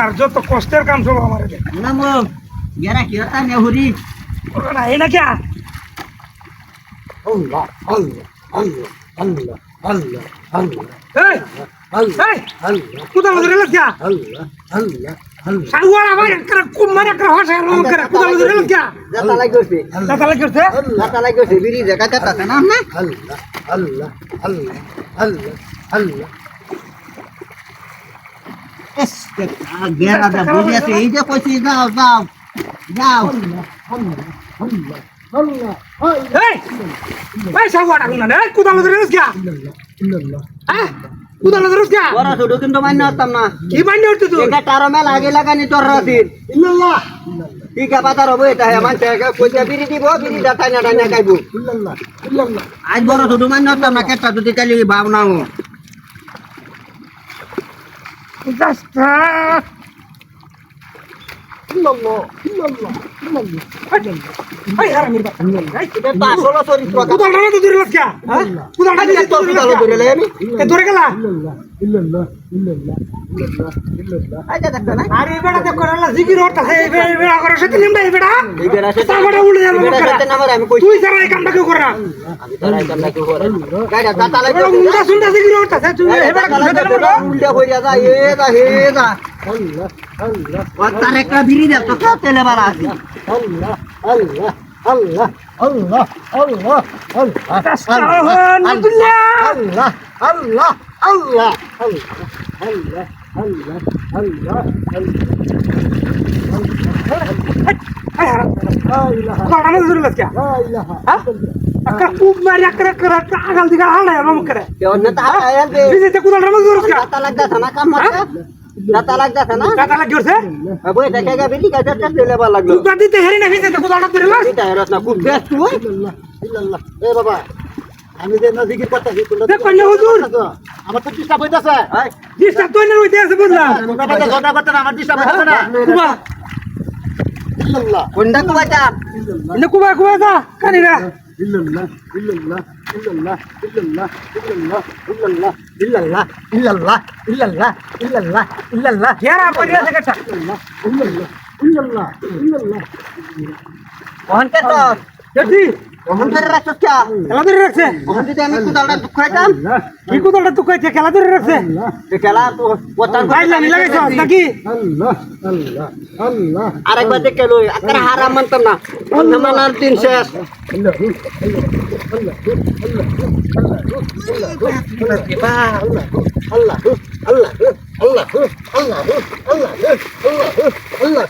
আর যত কষ্টের কাম সব আমার নাম গেরা কি হতা নেহুরি ওরা এই না কি আল্লাহ আল্লাহ আল্লাহ আল্লাহ আল্লাহ আল্লাহ এই আল্লাহ এই আল্লাহ কুদাল ধরে লাগা আল্লাহ আল্লাহ আল্লাহ সাগুয়ার ভাই একটা কুম মানে একটা হসা রং করে কুদাল ধরে লাগা জাতা লাগছে দাদা লাগছে জাতা লাগছে বিড়ি জায়গা জাতা না না আল্লাহ আল্লাহ আল্লাহ আল্লাহ আল্লাহ এস গেরা দা বুঝি আছে এই যে কইছি যাও যাও যাও আল্লাহ আল্লাহ এই ভাই সাগুয়ার আগুন না কুদাল ধরে লাগা ইল্লাল্লাহ হ্যাঁ কুদাল ধরে লাগা বড় ছোট কিন্তু মান্য হতাম না কি বান্ডে উঠতে তুই এটা টারো মেলা আগে লাগানি তোর রাতির ইল্লাল্লাহ ঠিক আছে পাতা রব এটা হে মানতে কইতে বিড়ি দিব বিড়ি দাটাই না টাইনা খাইবো ইল্লাল্লাহ ইল্লাল্লাহ আজ বড় ছোট মান্য হতাম না কেটা যদি কালি ভাবনা হো জাস্ট ইল্লাল্লাহ ইল্লাল্লাহ ইল্লাল্লাহ এই হারামির বাচ্চা এই এটা আসলে চরিত্র কুদাল ধরে লাগা হ্যাঁ কুদাল ধরে লাগা এ ধরে গেলা ইল্লাল্লাহ ইল্লাল্লাহ ইল্লাল্লাহ ইল্লাল্লাহ আইতা দেখছ না আরে বেটা তে করলা জিকির হতা হে বেটা করে সাথে নিমডা এই বেটা এই বেড়া সাথে তারপরে উড়ে যাবে বেড়া সাথে নামার আমি কই তুই সারা এই কামটা কেউ করা আমি তার এই কামটা কি করে গাড়ি দাতা লাগে বড় মুন্ডা সুন্ডা জিকির হতা তুই এই বেটা করে সাথে নিমডা উল্টা হইয়া যা এ যা হে যা আল্লাহ আল্লাহ ওর একটা বিড়ি দে তো তেলে বাড়া আছে আল্লাহ আল্লাহ আল্লাহ আল্লাহ আল্লাহ আস্তাগফিরুল্লাহ আল্লাহ আল্লাহ আল্লাহ আল্লাহ আল্লাহ আল্লাহ এই হারাম লা ইলাহা কুদাল ধরে লাগা লা ইলাহা হ্যাঁ একটা খুব মারি একটা করে আগাল দিকে হালা এরকম করে কেন তা আয়া দে বিজেতে কুদাল ধরে লাগা দাতা লাগতা না কাম মারতে দাতা লাগতা না দাদা লাগিছে বই দেখে গা বিড়ি কাছে তেলে বাড়া লাগলো তুই গাদিতে হেরি না বিজেতে কুদাল ধরে লাগ এটা রস না খুব বেস্ট তুই ইল্লাল্লাহ ইল্লাল্লাহ এ বাবা আমি যে নদীকে করতেছি তোমরা দেখ কন্যা হুজুর আমার তো ডিস্টার্ব হইতাছে জিসটা তুই না হইতে আছে বুঝলাম তোমরা তো ঝগড়া করতে না আমার ডিস্টার্ব হইতাছে না কুবা ইল্লাল্লাহ কোনটা তো বাচ্চা ইলে কুবা কুবা দা কানিরা ইল্লাল্লাহ ইল্লাল্লাহ ইল্লাল্লাহ ইল্লাল্লাহ ইল্লাল্লাহ ইল্লাল্লাহ ইল্লাল্লাহ ইল্লাল্লাহ ইল্লাল্লাহ ইল্লাল্লাহ হেরা পড়িয়া থেকে ছা ইল্লাল্লাহ ইল্লাল্লাহ ইল্লাল্লাহ ওহনকে তো দেখি ওহন ধরে রাখছ কে খেলা ধরে রাখছে ওহন যদি আমি কুদালটা দুঃখ খাইতাম কি কুদালটা তুই কইছে খেলা ধরে রাখছে খেলা তো ওতান বাইলা নি লাগাইছ নাকি আল্লাহ আল্লাহ আল্লাহ আরেকবার দেখে লই আকার হারাম মানতাম না অন্য মানার দিন শেষ আল্লাহ আল্লাহ আল্লাহ আল্লাহ আল্লাহ আল্লাহ আল্লাহ আল্লাহ আল্লাহ